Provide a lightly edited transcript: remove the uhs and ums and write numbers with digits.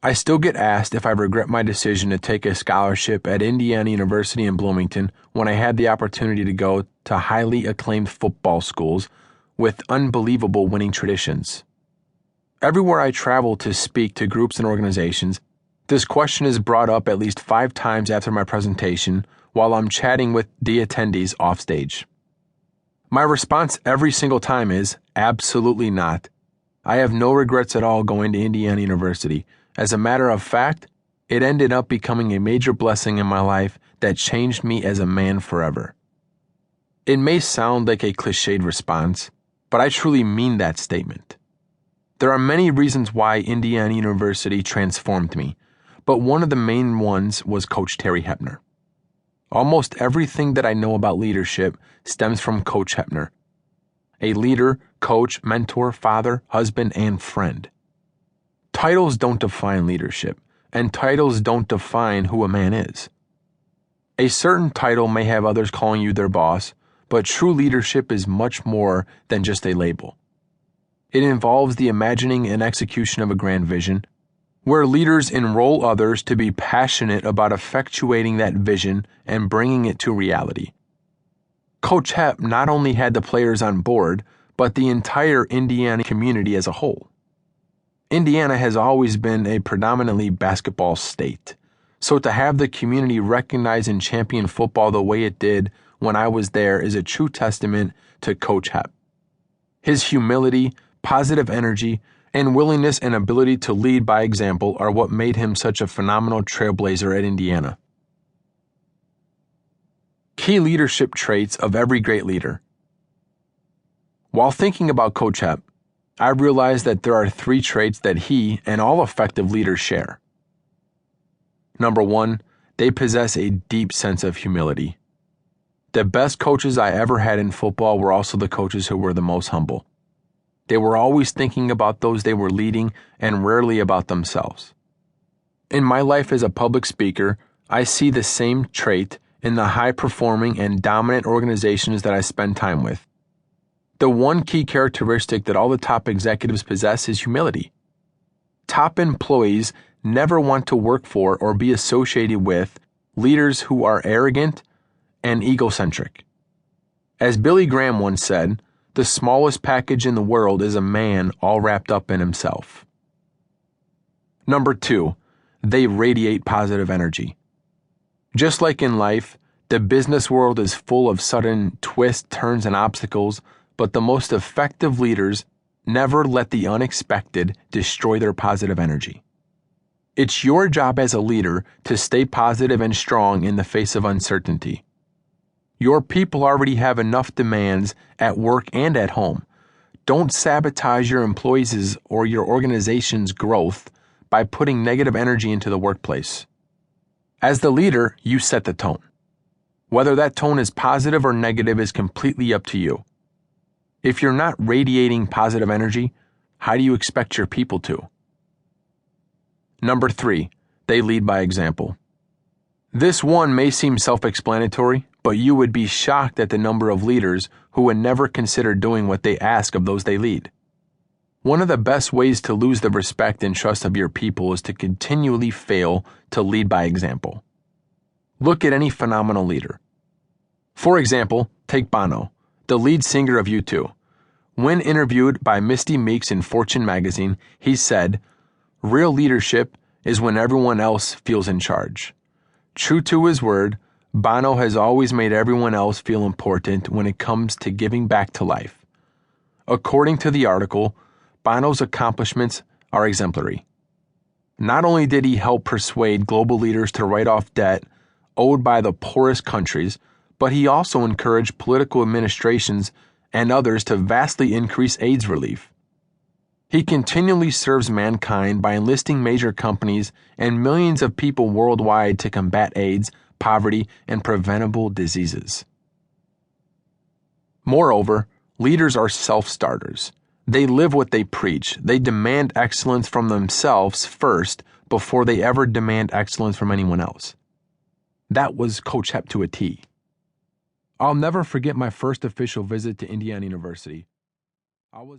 I still get asked if I regret my decision to take a scholarship at Indiana University in Bloomington when I had the opportunity to go to highly acclaimed football schools with unbelievable winning traditions. Everywhere I travel to speak to groups and organizations, this question is brought up at least 5 times after my presentation while I'm chatting with the attendees offstage. My response every single time is, absolutely not. I have no regrets at all going to Indiana University. As a matter of fact, it ended up becoming a major blessing in my life that changed me as a man forever. It may sound like a cliched response, but I truly mean that statement. There are many reasons why Indiana University transformed me, but one of the main ones was Coach Terry Hepner. Almost everything that I know about leadership stems from Coach Hepner, a leader, coach, mentor, father, husband, and friend. Titles don't define leadership, and titles don't define who a man is. A certain title may have others calling you their boss, but true leadership is much more than just a label. It involves the imagining and execution of a grand vision, where leaders enroll others to be passionate about effectuating that vision and bringing it to reality. Coach Hep not only had the players on board, but the entire Indiana community as a whole. Indiana has always been a predominantly basketball state, so to have the community recognize and champion football the way it did when I was there is a true testament to Coach Hep. His humility, positive energy, and willingness and ability to lead by example are what made him such a phenomenal trailblazer at Indiana. Key leadership traits of every great leader. While thinking about Coach Hep, I realized that there are 3 traits that he and all effective leaders share. Number 1, they possess a deep sense of humility. The best coaches I ever had in football were also the coaches who were the most humble. They were always thinking about those they were leading and rarely about themselves. In my life as a public speaker, I see the same trait in the high-performing and dominant organizations that I spend time with. The one key characteristic that all the top executives possess is humility. Top employees never want to work for or be associated with leaders who are arrogant and egocentric. As Billy Graham once said, the smallest package in the world is a man all wrapped up in himself. Number 2, they radiate positive energy. Just like in life, the business world is full of sudden twists, turns, and obstacles, but the most effective leaders never let the unexpected destroy their positive energy. It's your job as a leader to stay positive and strong in the face of uncertainty. Your people already have enough demands at work and at home. Don't sabotage your employees' or your organization's growth by putting negative energy into the workplace. As the leader, you set the tone. Whether that tone is positive or negative is completely up to you. If you're not radiating positive energy, how do you expect your people to? Number 3, they lead by example. This one may seem self-explanatory, but you would be shocked at the number of leaders who would never consider doing what they ask of those they lead. One of the best ways to lose the respect and trust of your people is to continually fail to lead by example. Look at any phenomenal leader. For example, take Bono, the lead singer of U2. When interviewed by Misty Meeks in Fortune magazine, he said, "Real leadership is when everyone else feels in charge." True to his word, Bono has always made everyone else feel important when it comes to giving back to life. According to the article, Bono's accomplishments are exemplary. Not only did he help persuade global leaders to write off debt owed by the poorest countries, but he also encouraged political administrations and others to vastly increase AIDS relief. He continually serves mankind by enlisting major companies and millions of people worldwide to combat AIDS, poverty, and preventable diseases. Moreover, leaders are self-starters. They live what they preach. They demand excellence from themselves first before they ever demand excellence from anyone else. That was Coach Hep to a T. I'll never forget my first official visit to Indiana University. I was